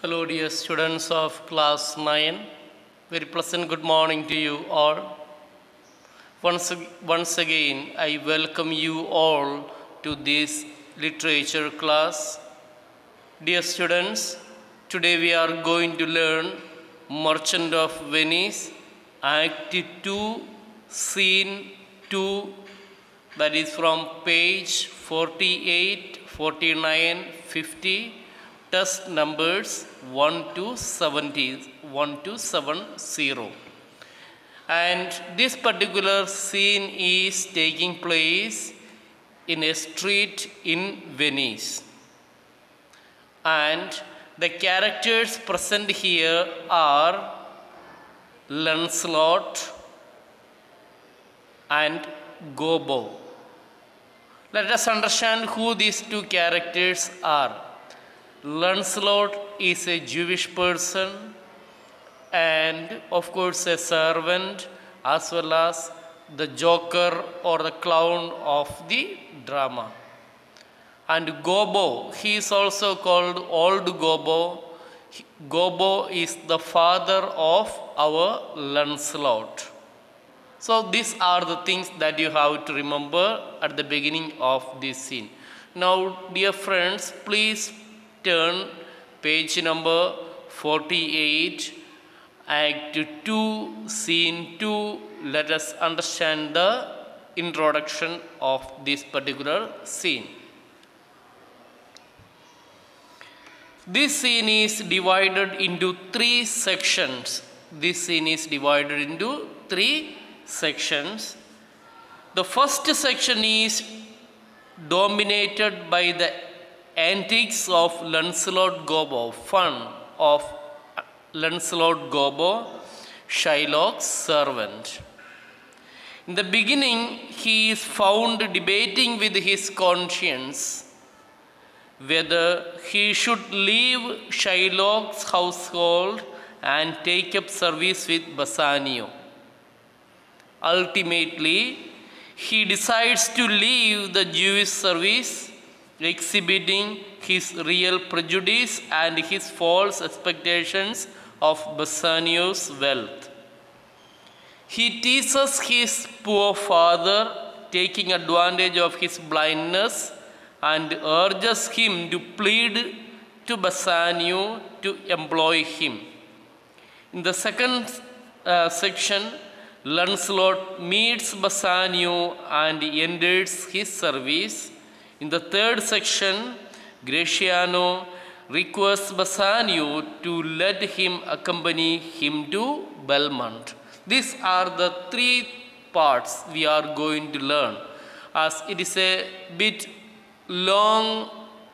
Hello, dear students of class 9. Very pleasant good morning to you all. Once again, I welcome you all to this literature class. Dear students, today we are going to learn Merchant of Venice, Act 2, Scene 2, that is from page 48, 49, 50. Test numbers 1 to 70. And this particular scene is taking place in a street in Venice. And the characters present here are Lancelot and Gobbo. Let us understand who these two characters are. Lancelot is a Jewish person and of course a servant as well as the joker or the clown of the drama. And Gobbo, he is also called Old Gobbo. Gobbo is the father of our Lancelot. So these are the things that you have to remember at the beginning of this scene. Now, dear friends, please turn page number 48, Act 2, Scene 2. Let us understand the introduction of this particular scene. This scene is divided into three sections. The first section is dominated by the antics of Lancelot Gobbo, fun of Lancelot Gobbo, Shylock's servant. In the beginning, he is found debating with his conscience whether he should leave Shylock's household and take up service with Bassanio. Ultimately, he decides to leave the Jewish service, exhibiting his real prejudice and his false expectations of Bassanio's wealth. He teases his poor father, taking advantage of his blindness, and urges him to plead to Bassanio to employ him. In the second section, Lancelot meets Bassanio and enters his service. In the third section, Gratiano requests Bassanio to let him accompany him to Belmont. These are the three parts we are going to learn. As it is a bit long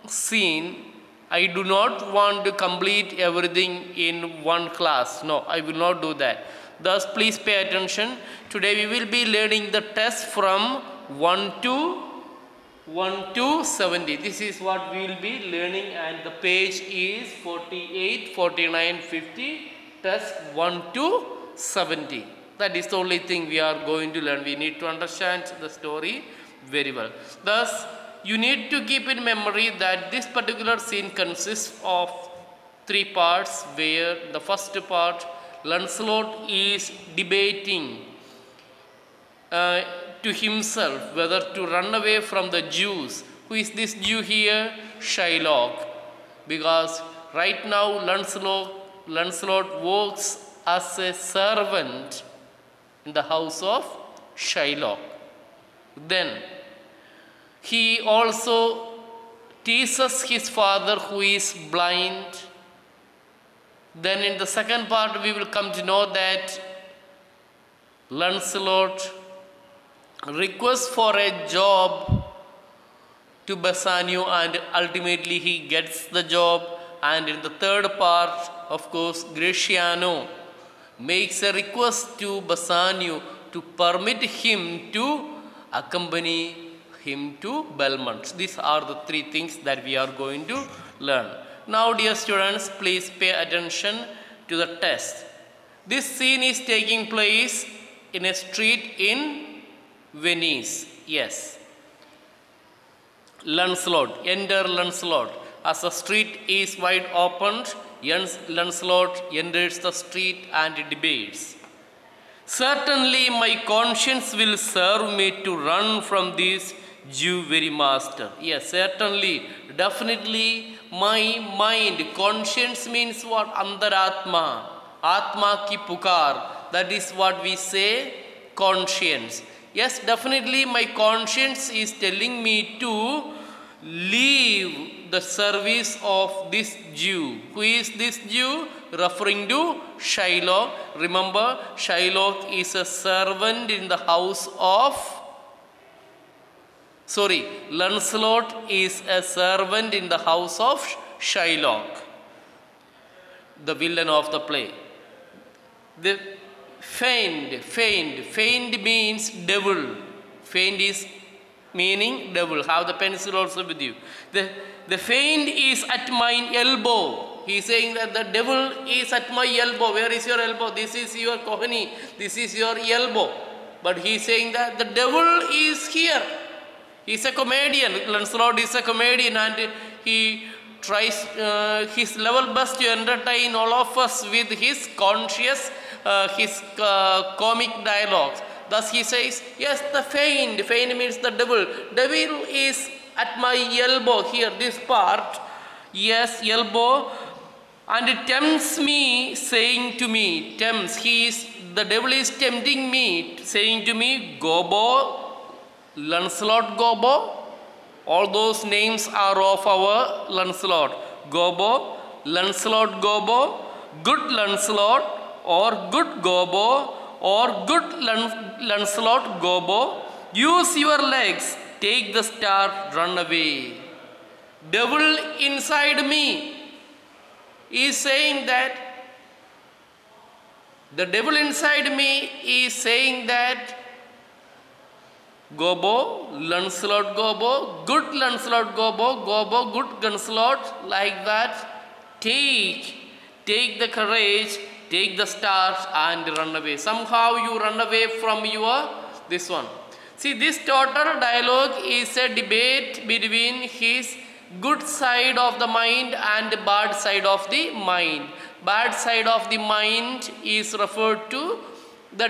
scene, I do not want to complete everything in one class. No, I will not do that. Thus, please pay attention. Today we will be learning the test from 1 to 70. This is what we will be learning, and the page is 48, 49, 50, test 1 to 70. That is the only thing we are going to learn. We need to understand the story very well. Thus, you need to keep in memory that this particular scene consists of three parts, where the first part, Lancelot is debating to himself whether to run away from the Jews. Who is this Jew here? Shylock. Because right now Lancelot works as a servant in the house of Shylock. Then he also teases his father, who is blind. Then in the second part we will come to know that Lancelot requests for a job to Bassanio and ultimately he gets the job. And in the third part, of course, Gratiano makes a request to Bassanio to permit him to accompany him to Belmont. These are the three things that we are going to learn. Now, dear students, please pay attention to the test. This scene is taking place in a street in Venice. Yes. Lancelot, enter Lancelot. As the street is wide opened, Lancelot enters the street and debates. Certainly my conscience will serve me to run from this Jew very master. Yes, certainly, definitely my mind, conscience means what? Antaratma, Atma ki pukar. That is what we say, conscience. Yes, definitely my conscience is telling me to leave the service of this Jew. Who is this Jew? Referring to Shylock. Remember, Shylock is a servant in the house of... Lancelot is a servant in the house of Shylock, the villain of the play. The feigned means devil. Feigned is meaning devil. Have the pencil also with you. The feigned is at my elbow. He is saying that the devil is at my elbow. Where is your elbow? This is your kohani. This is your elbow. But he is saying that the devil is here. He is a comedian. Lancelot is a comedian, and he tries his level best to entertain all of us with his conscious, his comic dialogues. Thus he says, yes, the feigned means the devil. Devil is at my elbow here, this part. Yes, elbow. And it tempts me, saying to me, the devil is tempting me, saying to me, Gobbo, Lancelot Gobbo. All those names are of our Lancelot. Gobbo, Lancelot Gobbo, good Lancelot, or good Gobbo, or good Lancelot Gobbo. Use your legs, take the star, run away. Devil inside me is saying that, the devil inside me is saying that, Gobbo, Lancelot Gobbo, good Lancelot Gobbo, Gobbo, good Lancelot, like that. Take the courage, take the stars and run away. Somehow you run away from this one. See, this total dialogue is a debate between his good side of the mind and bad side of the mind. Bad side of the mind is referred to the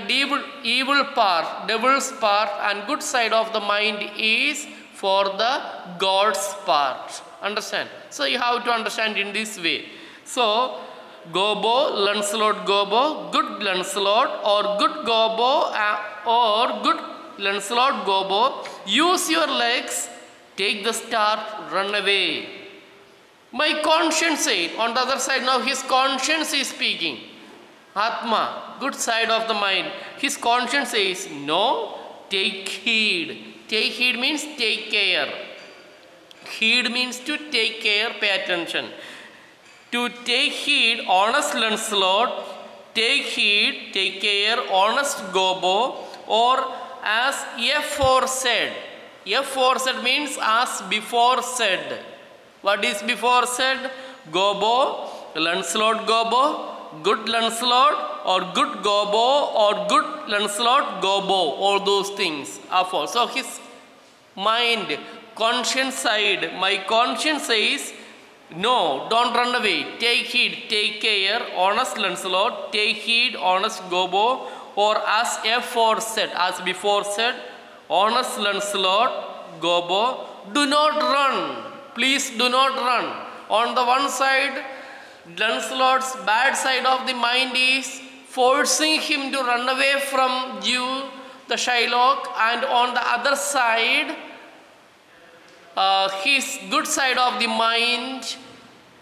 evil part, devil's part, and good side of the mind is for the God's part. Understand? So you have to understand in this way. So, Gobbo, Lancelot Gobbo, good Lancelot, or good Gobbo, or good Lancelot Gobbo, use your legs, take the star, run away. My conscience said, on the other side now his conscience is speaking. Atma, good side of the mind. His conscience says, no, take heed. Take heed means take care. Heed means to take care, pay attention. To take heed, honest Lancelot, take heed, take care, honest Gobbo, or as aforesaid. Aforesaid means as before said. What is before said? Gobbo, Lancelot Gobbo, good Lancelot, or good Gobbo, or good Lancelot Gobbo. All those things are for. So his mind, conscience side, my conscience says, no, don't run away. Take heed, take care, honest Lancelot, take heed, honest Gobbo, or as aforesaid, as before said, honest Lancelot, Gobbo, do not run. Please do not run. On the one side, Lancelot's bad side of the mind is forcing him to run away from Jew, the Shylock, and on the other side, his good side of the mind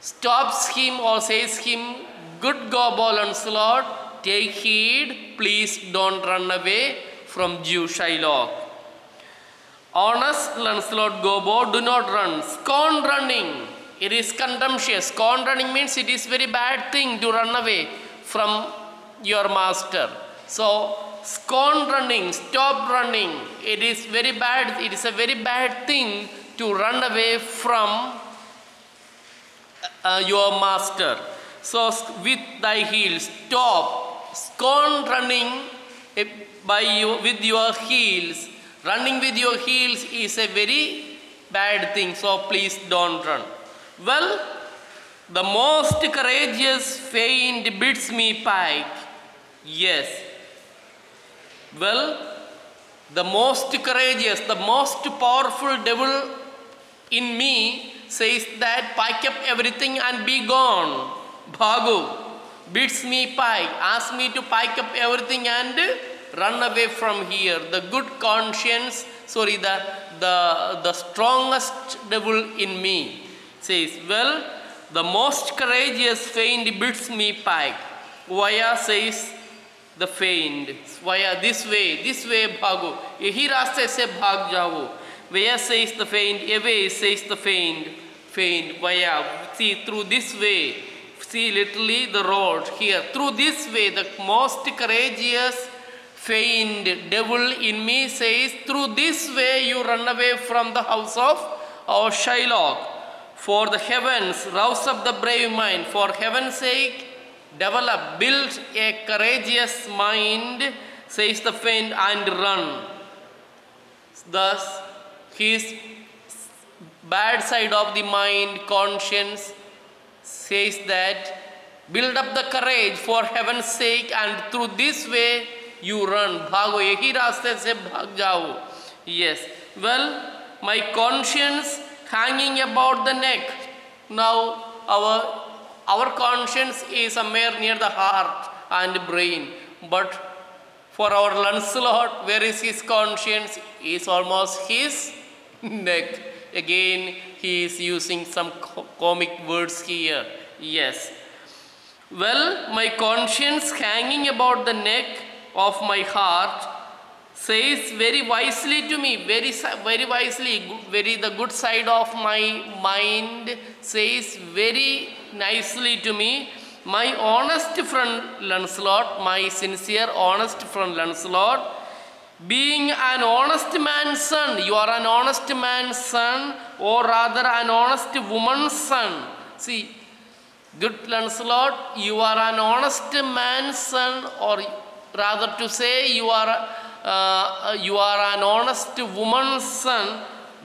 stops him or says him, good Gobbo Lancelot, take heed, please don't run away from Jew Shylock. Honest Lancelot Gobbo, do not run. Scorn running. It is contemptuous. Scorn running means it is very bad thing to run away from your master. So, scorn running, stop running. It is very bad. It is a very bad thing to run away from your master. So, with thy heels, stop. Scorn running with your heels. Running with your heels is a very bad thing. So, please don't run. Well, the most courageous fiend bids me pike. Yes. Well, the most courageous, the most powerful devil in me says that pack up everything and be gone. Bhagu bids me pike, asks me to pack up everything and run away from here. The good conscience, the strongest devil in me says, well, the most courageous fiend bids me pike. Vaya says the fiend, via this way bhago, yahi raste se bhag jao. Vaya says the fiend, away says the fiend, vaya, see through this way, see literally the road here, through this way. The most courageous fiend devil in me says, through this way you run away from the house of our Shylock. For the heavens, rouse up the brave mind. For heaven's sake, develop, build a courageous mind, says the fiend, and run. Thus, his bad side of the mind, conscience, says that build up the courage for heaven's sake, and through this way you run. Bhago, yahi raste se bhag jao. Yes. Well, my conscience hanging about the neck. Now our conscience is somewhere near the heart and brain. But for our Lancelot, where is his conscience? Is almost his neck. Again, he is using some comic words here. Yes. Well, my conscience hanging about the neck of my heart says very wisely to me, very wisely, the good side of my mind says very nicely to me, my honest friend Lancelot, my sincere honest friend Lancelot, being an honest man's son, you are an honest man's son, or rather an honest woman's son. See, good Lancelot, you are an honest man's son, or rather to say you are an honest woman's son.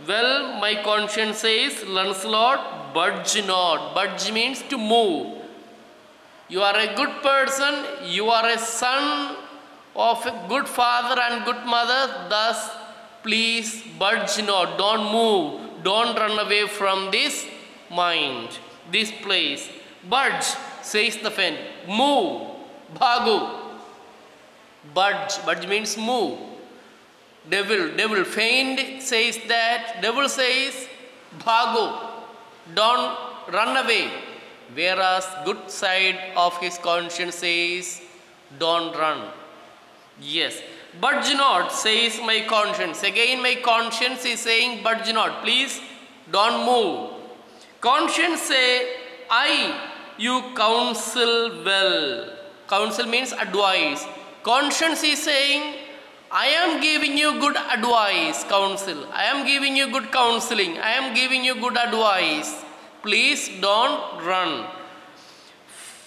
Well, my conscience says, Lancelot, budge not. Budge means to move. You are a good person, you are a son of a good father and good mother, thus please budge not, don't move, don't run away from this mind, this place. Budge, says the fiend, move, bhagu. Budge means move. Devil, fiend says that, devil says, bhago, don't run away. Whereas good side of his conscience says, don't run. Yes, budge not, says my conscience. Again my conscience is saying, budge not, please don't move. Conscience say, you counsel well. Counsel means advice. Conscience is saying, I am giving you good advice, counsel. I am giving you good counseling. I am giving you good advice. Please don't run.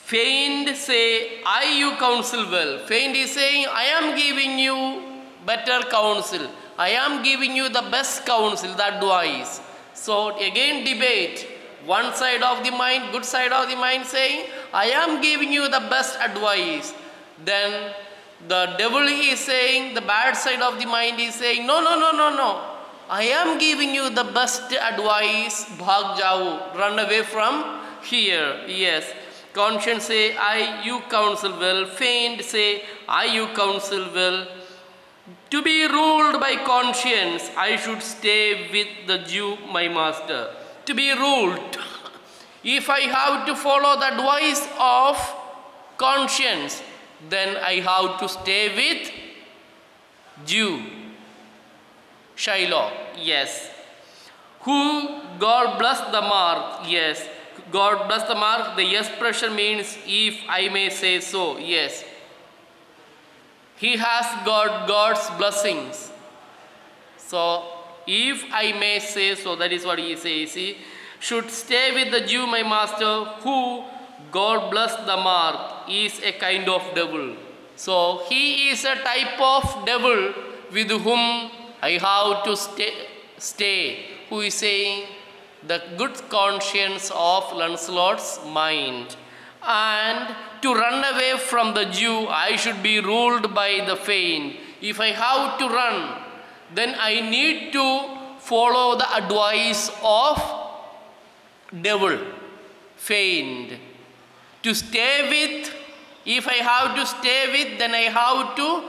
Fiend say, you counsel well. Fiend is saying, I am giving you better counsel. I am giving you the best counsel, the advice. So again debate. One side of the mind, good side of the mind saying, I am giving you the best advice. Then the devil is saying, the bad side of the mind is saying, no. I am giving you the best advice, bhag jao, run away from here. Yes. Conscience say, you counsel well. Fiend say, you counsel well. To be ruled by conscience, I should stay with the Jew, my master. To be ruled. If I have to follow the advice of conscience, then I have to stay with Jew, Shylock. Yes. Who God bless the mark. Yes. God bless the mark. The yes pressure means if I may say so. Yes. He has got God's blessings. So, if I may say so, that is what he says. He should stay with the Jew, my master, who, God bless the mark, is a kind of devil. So, he is a type of devil with whom I have to stay. Who is saying, the good conscience of Lancelot's mind. And to run away from the Jew, I should be ruled by the Fane. If I have to run, then I need to follow the advice of devil, Fane. To stay with, if I have to stay with, then I have to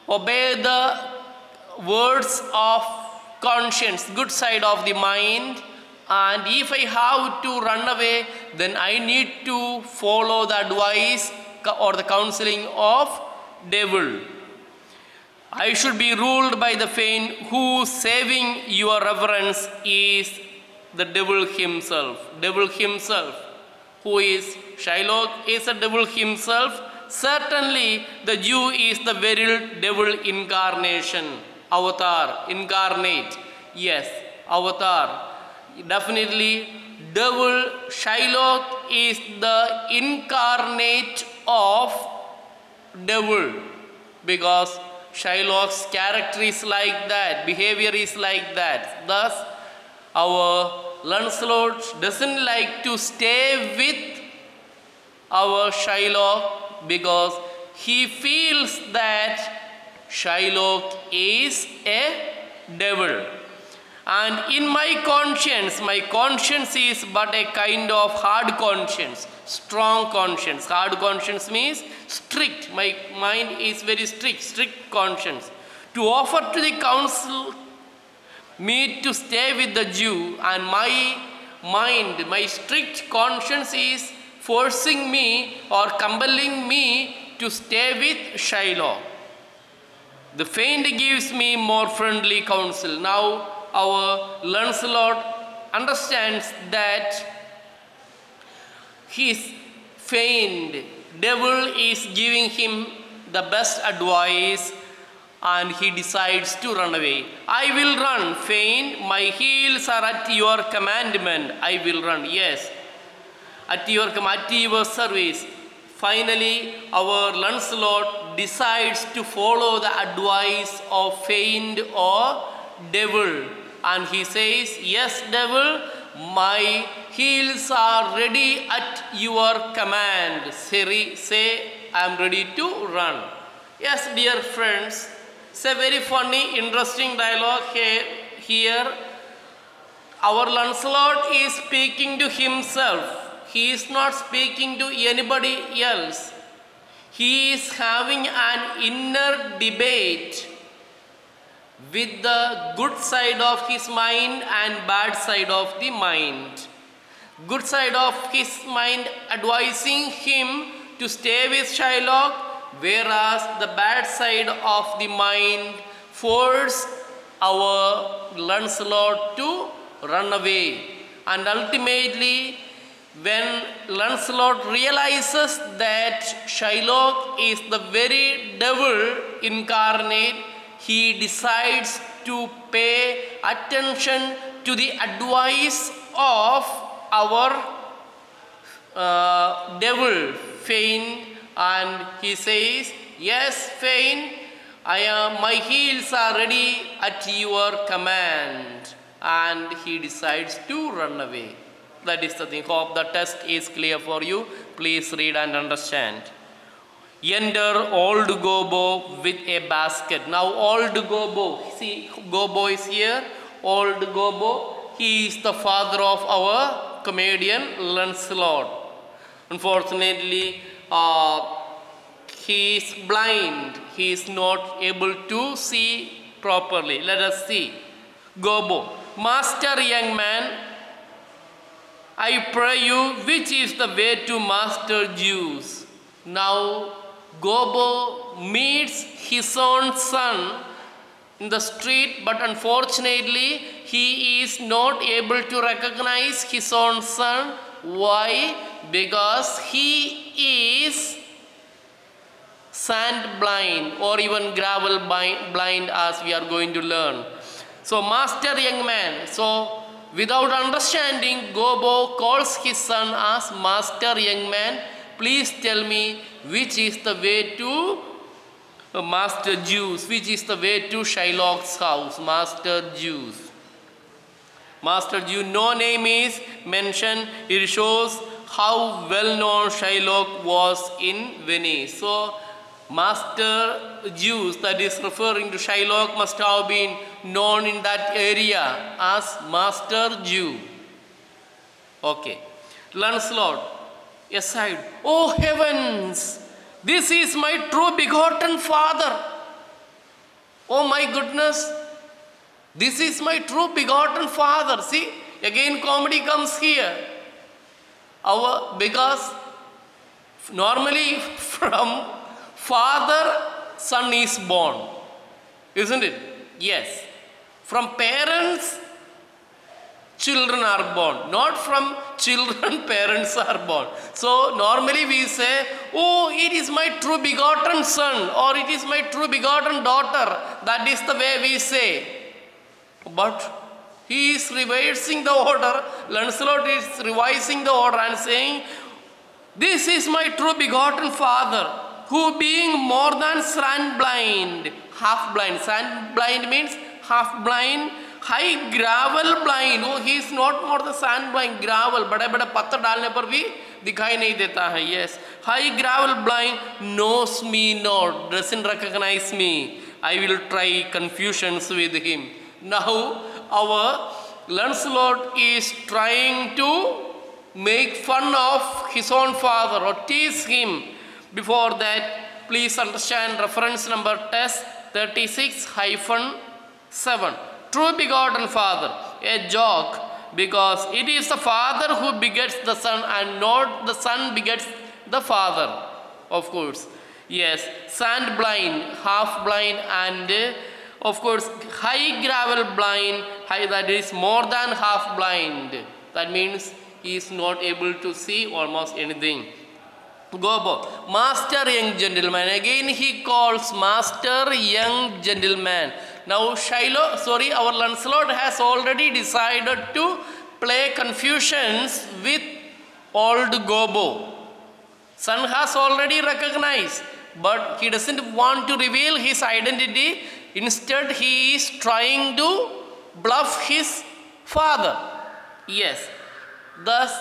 obey the words of conscience, good side of the mind. And if I have to run away, then I need to follow the advice or the counseling of devil. I should be ruled by the Fane, who saving your reverence is the devil himself. Devil himself. Who is Shylock is a devil himself. Certainly the Jew is the very devil incarnation. Avatar, incarnate. Yes, avatar. Definitely, devil Shylock is the incarnate of devil, because Shylock's character is like that, behavior is like that. Thus, our Lancelot doesn't like to stay with our Shylock because he feels that Shylock is a devil. And in my conscience is but a kind of hard conscience, strong conscience. Hard conscience means strict. My mind is very strict conscience. To offer to the council me to stay with the Jew, and my mind, my strict conscience is forcing me or compelling me to stay with Shylock. The Fane gives me more friendly counsel. Now, our Lancelot understands that his feigned devil is giving him the best advice, and he decides to run away. I will run, Fane. My heels are at your commandment. I will run. Yes, at your service. Finally, our Lancelot decides to follow the advice of Fane or devil. And he says, yes, devil, my heels are ready at your command. Say, I am ready to run. Yes, dear friends, it's a very funny, interesting dialogue here. Our Lancelot is speaking to himself. He is not speaking to anybody else. He is having an inner debate with the good side of his mind and bad side of the mind. Good side of his mind advising him to stay with Shylock, whereas the bad side of the mind forced our Lancelot to run away. And ultimately, when Lancelot realizes that Shylock is the very devil incarnate, he decides to pay attention to the advice of our devil, Fane, and he says, yes, Fane, my heels are ready at your command. And he decides to run away. That is the thing. Hope the text is clear for you. Please read and understand. Enter old Gobbo with a basket. Now old Gobbo, see, Gobbo is here. Old Gobbo, he is the father of our comedian Lancelot. Unfortunately, he is blind. He is not able to see properly. Let us see. Gobbo, master, young man, I pray you, which is the way to master Jews? Now, Gobbo meets his own son in the street, but unfortunately, he is not able to recognize his own son. Why? Because he is sand blind or even gravel blind, as we are going to learn. So, master, young man. So, without understanding, Gobbo calls his son as master, young man. Please tell me which is the way to master Jews, which is the way to Shylock's house, master Jews. Master Jew, no name is mentioned. It shows how well known Shylock was in Venice. So, Master Jews, that is referring to Shylock, must have been known in that area as Master Jew. Okay. Lancelot, aside, oh heavens, this is my true begotten father. Oh my goodness, this is my true begotten father. See, again comedy comes here. Because normally from father, son is born. Isn't it? Yes. From parents, children are born. Not from children, parents are born. So normally we say, oh, it is my true begotten son, or it is my true begotten daughter. That is the way we say. But he is reversing the order. Lancelot is revising the order and saying, this is my true begotten father, who being more than sand blind, half blind. Sand blind means half blind. High gravel blind. Oh, he is not more the sand blind, gravel. बड़े बड़े पत्थर डालने पर भी दिखाई नहीं देता है. Yes. High gravel blind knows me not, doesn't recognize me. I will try confusions with him. Now, our Lancelot is trying to make fun of his own father or tease him. Before that, please understand reference number test 36-7. True begotten father, a joke, because it is the father who begets the son and not the son begets the father, of course. Yes, sand blind, half blind, and of course high gravel blind, that is more than half blind. That means he is not able to see almost anything. Gobbo, master young gentleman. Again he calls master young gentleman. Now our Lancelot has already decided to play confusions with old Gobbo. Son has already recognized, but he doesn't want to reveal his identity. Instead, he is trying to bluff his father. Yes. Thus,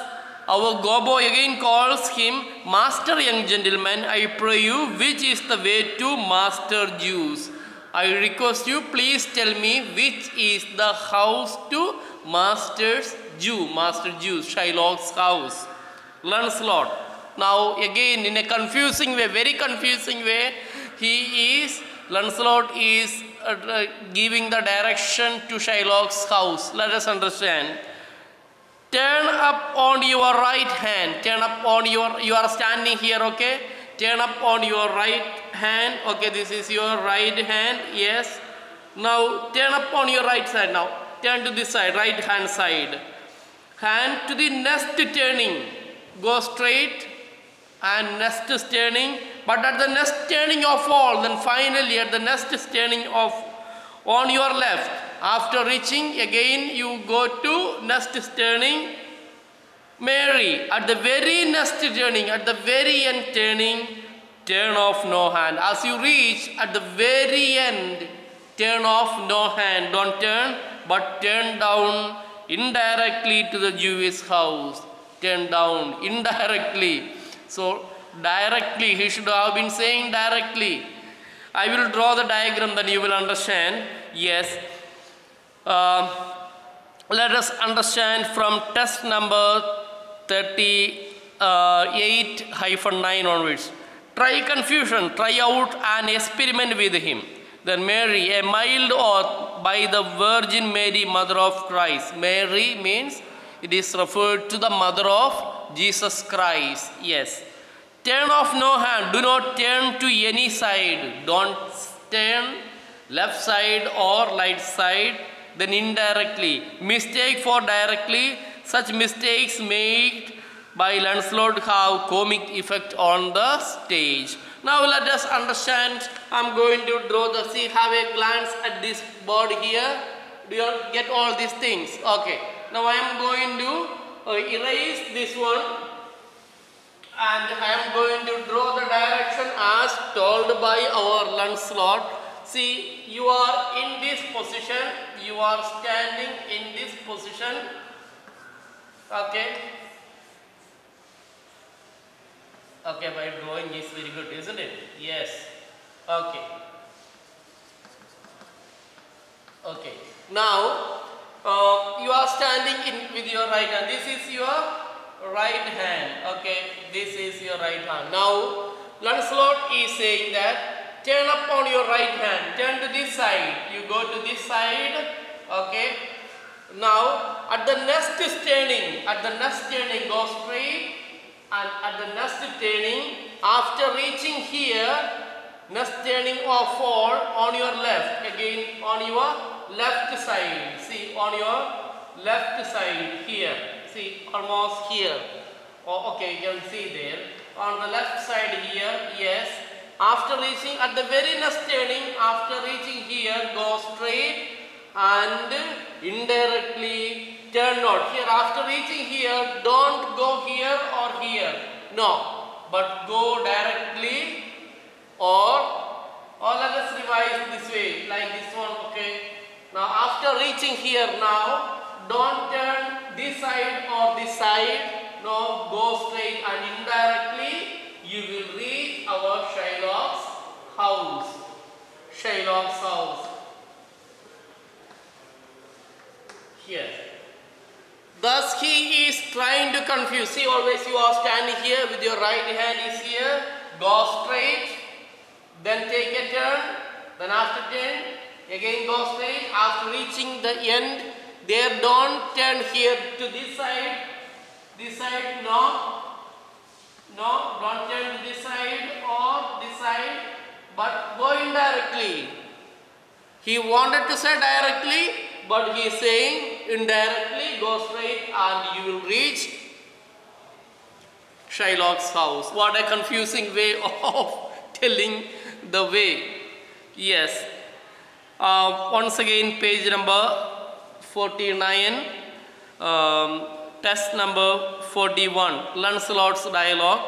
our Gobbo again calls him master young gentleman. I pray you, which is the way to Master Jews? I request you, please tell me which is the house to Master Jews, Shylock's house. Lancelot. Now again in a confusing way, very confusing way, Lancelot is giving the direction to Shylock's house. Let us understand. Turn up on your right hand. Turn up on you are standing here, okay? Turn up on your right hand. Okay, this is your right hand. Yes. Now turn up on your right side. Now turn to this side, right hand side. Hand to the next turning. Go straight and next turning. But at the next turning of all, then finally at the next turning of on your left. After reaching, again you go to next turning. Mary, at the very next turning, at the very end turning, turn off no hand. As you reach at the very end, turn off no hand. Don't turn, but turn down indirectly to the Jewish house. Turn down indirectly. So, directly, he should have been saying directly. I will draw the diagram, then you will understand. Yes. Let us understand from test number 38-9 onwards. Try confusion, try out an experiment with him. Then Mary, a mild oath by the Virgin Mary, Mother of Christ. Mary means it is referred to the Mother of Jesus Christ. Yes. Turn off no hand. Do not turn to any side. Don't turn left side or right side. Then indirectly. Mistake for directly. Such mistakes made by Lancelot have comic effect on the stage. Now let us understand. I'm going to draw the, have a glance at this board here. Do you get all these things? Okay. Now I am going to erase this one. And I am going to draw the direction as told by our Lancelot. See, you are in this position. you are standing in this position. Okay. Okay, my drawing is very good, isn't it? Yes. Okay. Okay. Now, you are standing in with your right hand. This is your right hand. Okay. This is your right hand. Now, Lancelot is saying that turn upon your right hand. Turn to this side. You go to this side. Okay. Now, at the next turning, go straight. And at the next turning, after reaching here, next turning or fall on your left, again on your left side. See, on your left side here. See, almost here. Oh, okay, you can see there. On the left side here, yes. After reaching, at the very next turning, after reaching here, go straight and indirectly turn out. Here, after reaching here, don't go here or here. No, but go directly or let us revise this way, like this one, okay. Now, after reaching here now, don't turn this side or this side. No, go straight and indirectly you will reach our Shylock's house. Shylock's house. Here. Thus he is trying to confuse. See, always you are standing here with your right hand is here. Go straight. Then take a turn. Then after turn, again go straight. After reaching the end, there don't turn here to this side. This side, no. No, don't turn to this side or this side. But go indirectly. He wanted to say directly, but he is saying indirectly, go straight and you will reach Shylock's house. What a confusing way of telling the way. Yes. Once again, page number 49, test number 41, Lancelot's dialogue.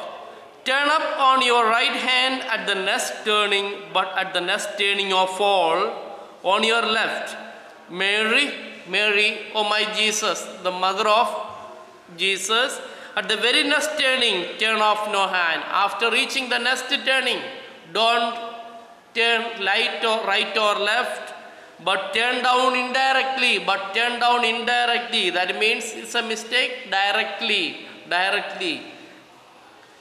Turn up on your right hand at the next turning, but at the next turning or fall on your left. Mary, oh my Jesus, the mother of Jesus, at the very next turning, turn off no hand. After reaching the next turning, don't turn right or left, but turn down indirectly. That means it's a mistake. Directly.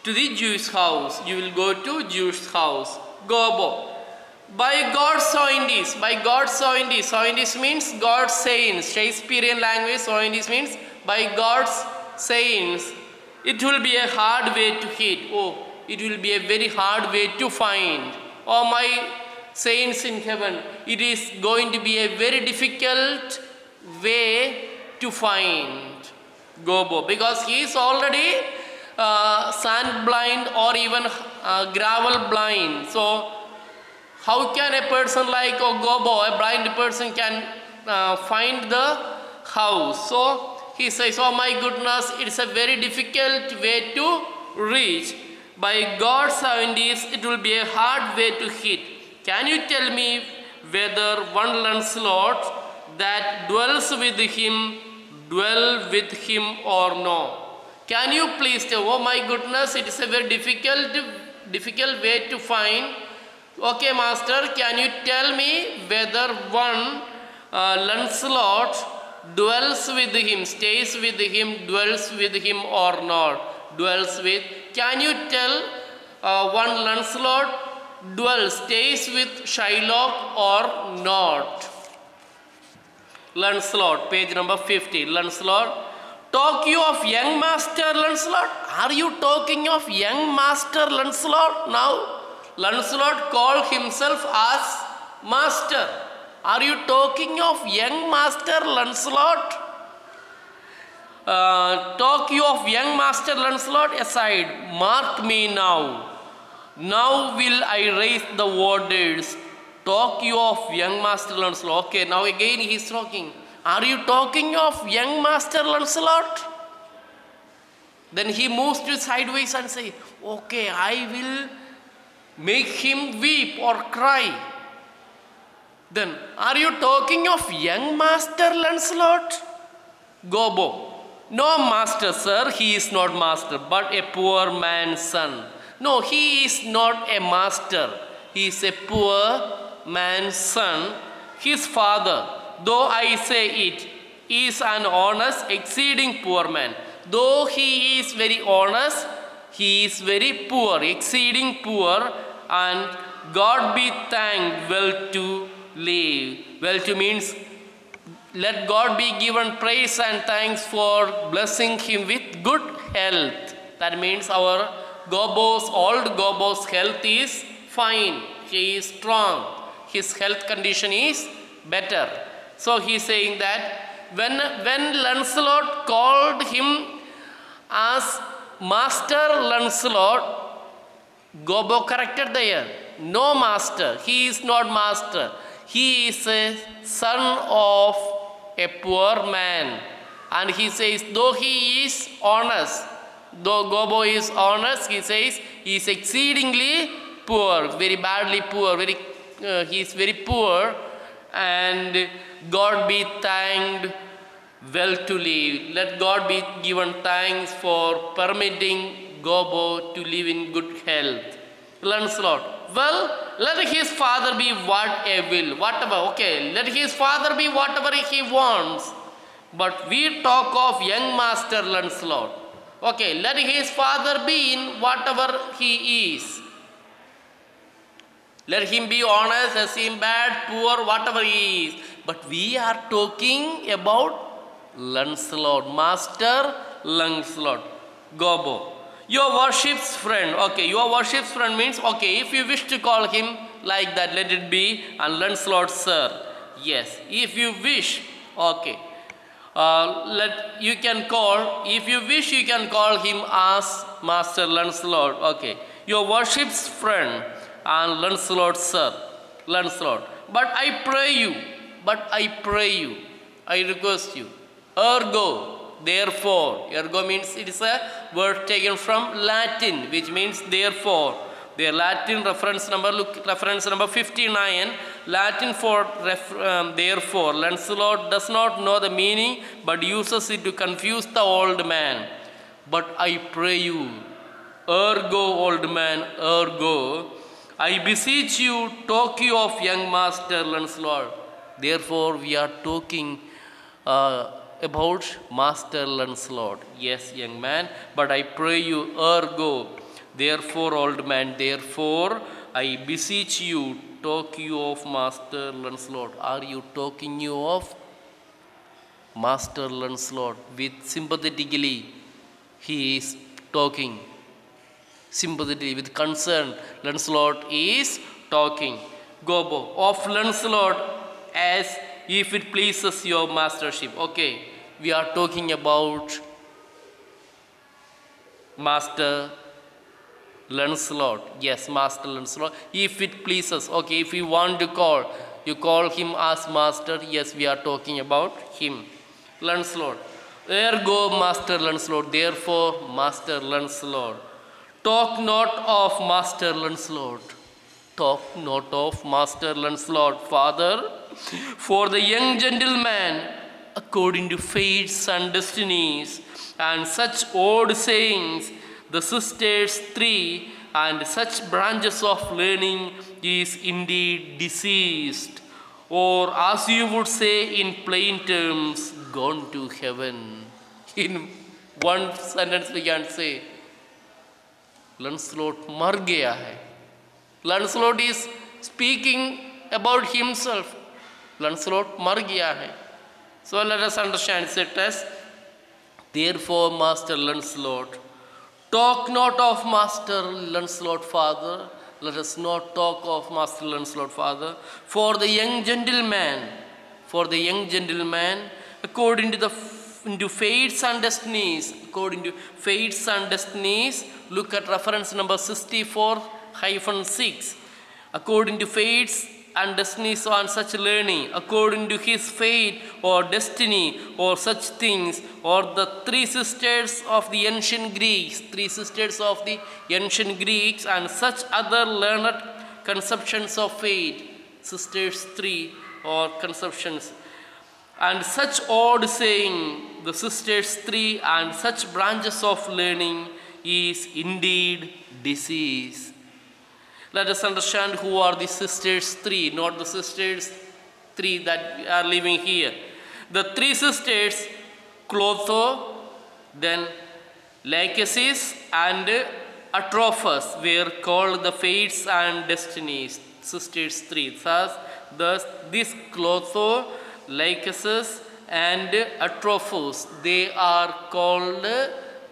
To the Jewish house. You will go to Jewish house. Gobo. By God's soindis. Soindis means God's sayings. Shakespearean language, soindis means by God's sayings. It will be a hard way to hit. Oh, it will be a very hard way to find. Oh, my saints in heaven, it is going to be a very difficult way to find Gobo, because he is already sand blind or even gravel blind. So how can a person like Gobo, a blind person, can find the house? So he says, oh my goodness, it's a very difficult way to reach. By God's soundness, it will be a hard way to hit. Can you tell me whether one Lancelot that dwell with him or no? Can you please tell? Oh my goodness, it is a very difficult way to find. Okay, master, can you tell me whether one Lancelot dwells with him, stays with him, dwells with him or not? Dwells with. Can you tell one Lancelot stays with Shylock or not? Lancelot, page number 50. Lancelot, talk you of young master Lancelot? Are you talking of young master Lancelot now? Lancelot called himself as master. Are you talking of young master Lancelot? Talk you of young master Lancelot aside. Mark me now. Now will I raise the warders. Talk you of young master Lancelot. Okay, now again he is talking. Are you talking of young master Lancelot? Then he moves to sideways and say, okay, I will make him weep or cry. Then, are you talking of young Master Lancelot? Gobbo. No, master, sir, he is not master, but a poor man's son. No, he is not a master. He is a poor man's son. His father, though I say it, is an honest, exceeding poor man. Though he is very honest, he is very poor, exceeding poor, and God be thanked, well to live. Well to means let God be given praise and thanks for blessing him with good health. That means our Gobbo's, old Gobbo's health is fine. He is strong. His health condition is better. So he is saying that when Lancelot called him as Master Lancelot, Gobbo corrected there. No master. He is not master. He is a son of a poor man. And he says, though he is honest, though Gobbo is honest, he says, he is exceedingly poor, very badly poor, he is very poor, and God be thanked, well to live. Let God be given thanks for permitting Gobbo to live in good health. Lancelot, well, let his father be what a will, whatever, okay, let his father be whatever he wants. But we talk of young Master Lancelot. Okay, let his father be in whatever he is. Let him be honest, let him bad, poor, whatever he is. But we are talking about Lancelot, Master Lancelot, Gobbo. Your worship's friend. Okay, your worship's friend means, okay, if you wish to call him like that, let it be, and Lancelot, sir. Yes, if you wish, okay. You can call, if you wish, you can call him as Master Lancelot. Okay, your worship's friend and Lancelot, sir. Lancelot. But I pray you, I request you. Ergo. Therefore, ergo means it is a word taken from Latin, which means therefore. Their Latin reference number, look, reference number 59, Latin for therefore. Lancelot does not know the meaning, but uses it to confuse the old man. But I pray you, ergo, old man, ergo, I beseech you, talk you of young Master Lancelot. Therefore, we are talking about Master Lancelot. Yes, young man, but I pray you, ergo, therefore, old man, therefore, I beseech you, talk you of Master Lancelot. Are you talking you of Master Lancelot? With sympathetically, he is talking. Sympathetically, with concern, Lancelot is talking. Gobbo, of Lancelot as if it pleases your mastership. Okay, we are talking about Master Lancelot. Yes, Master Lancelot. If it pleases, okay, if you want to call, you call him as master. Yes, we are talking about him. Lancelot. Ergo, Master Lancelot. Therefore, Master Lancelot. Talk not of Master Lancelot. Talk not of Master Lancelot, father. For the young gentleman, according to fates and destinies, and such old sayings, the sisters three, and such branches of learning, is indeed deceased, or as you would say in plain terms, gone to heaven. In one sentence we can say, Lancelot mar gaya hai. Lancelot is speaking about himself. Lancelot mar gaya hai. So let us understand it as, therefore, Master Lancelot, talk not of Master Lancelot, father. Let us not talk of Master Lancelot, father. For the young gentleman, according to into fates and destinies, look at reference number 64-6. According to fates and destinies on such learning, according to his fate or destiny or such things, or the three sisters of the ancient Greeks, and such other learned conceptions of fate, sisters three, or conceptions. And such odd saying, the sisters three, and such branches of learning is indeed disease. Let us understand who are the sisters three, not the sisters three that are living here. The three sisters, Clotho, then Lachesis and Atrophus, were called the fates and destinies. Sisters three. Thus this Clotho, Lachesis and Atrophus, they are called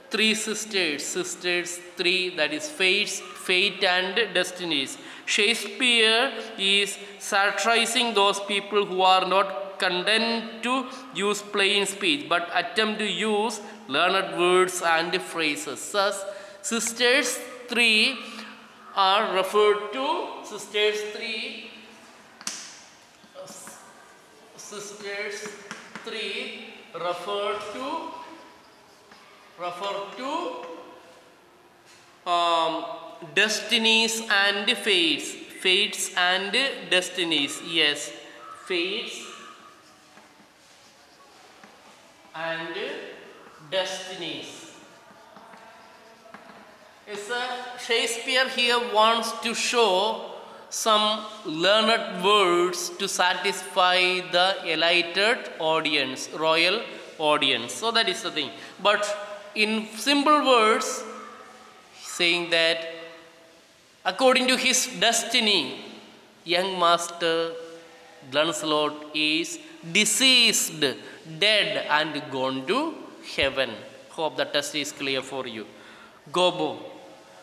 three sisters. Sisters three, that is fate and destinies. Shakespeare is satirizing those people who are not content to use plain speech but attempt to use learned words and phrases. Thus, sisters three are referred to sisters three refer to destinies and fates and destinies. Yes, fates and destinies. Yes, Shakespeare here wants to show some learned words to satisfy the elated audience, royal audience. So that is the thing. But in simple words, saying that according to his destiny, young master Lancelot is deceased, dead, and gone to heaven. Hope the test is clear for you. Gobbo.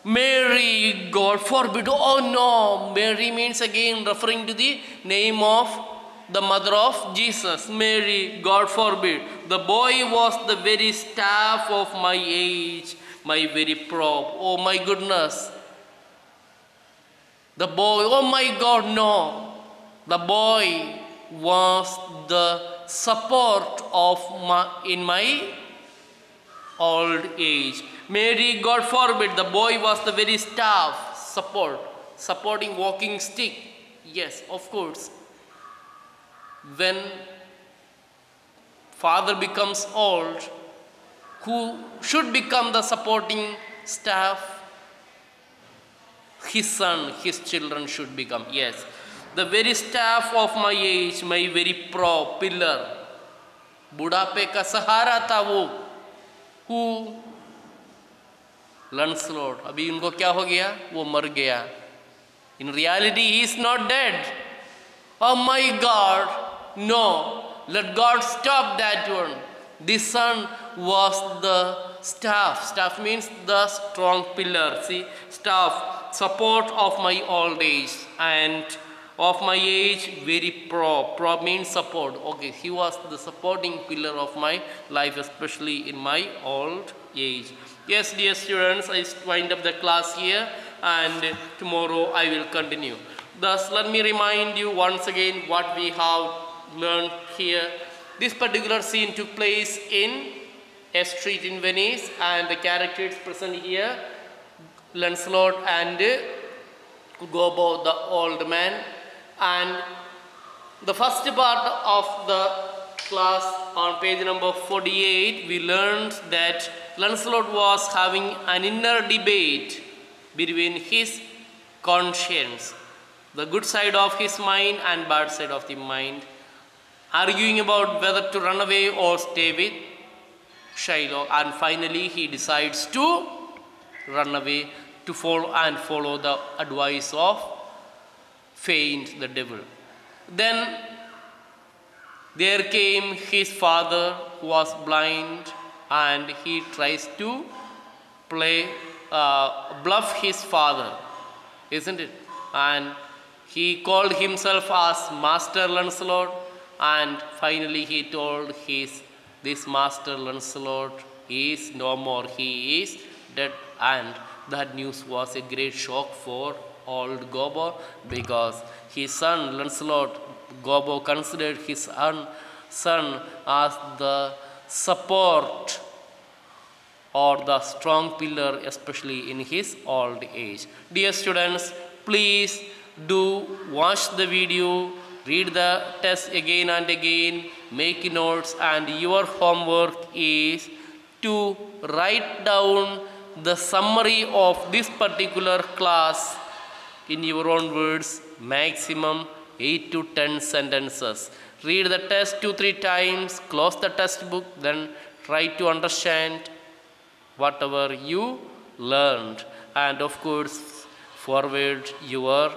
Mary, God forbid. Oh no, Mary means again referring to the name of the mother of Jesus. Mary, God forbid. The boy was the very staff of my age, my very prop. Oh my goodness. The boy, oh my God, no. The boy was the support of in my old age. Mary, God forbid, the boy was the very staff, supporting walking stick. Yes, of course. When father becomes old, who should become the supporting staff? His son, his children should become. Yes. The very staff of my age, my very prop, pillar. बुढ़ापे का सहारा था वो. Who? Lancelot. अभी उनको क्या हो गया? वो मर गया. In reality, he is not dead. Oh my God. No. Let God stop that one. The son was the staff. Staff means the strong pillar. See, staff, support of my old age, and of my age, very prop. Prop means support. Okay, he was the supporting pillar of my life, especially in my old age. Yes, dear students, I wind up the class here, and tomorrow I will continue. Thus, let me remind you once again what we have learned here. This particular scene took place in a street in Venice, and the characters present here, Lancelot and Gobbo, the old man. And the first part of the class, on page number 48, we learned that Lancelot was having an inner debate between his conscience, the good side of his mind and bad side of the mind, arguing about whether to run away or stay with Shylock, and finally he decides to run away to follow the advice of Fate, the devil. Then there came his father, who was blind, and he tries to bluff his father, isn't it? And he called himself as Master Lancelot, and finally he told this Master Lancelot is no more, he is dead. And that news was a great shock for old Gobbo, because his son Lancelot, Gobbo considered his son as the support or the strong pillar, especially in his old age. Dear students, please do watch the video, Read the test again and again, make notes, and your homework is to write down the summary of this particular class in your own words, maximum 8 to 10 sentences. Read the test 2-3 times, close the textbook, then try to understand whatever you learned, and of course forward your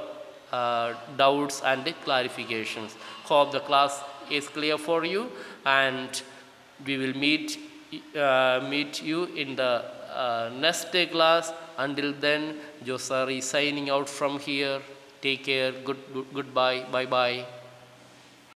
doubts and clarifications. Hope the class is clear for you, and we will meet you in the next class. Until then, Josar is signing out from here. Take care. Goodbye. Bye bye.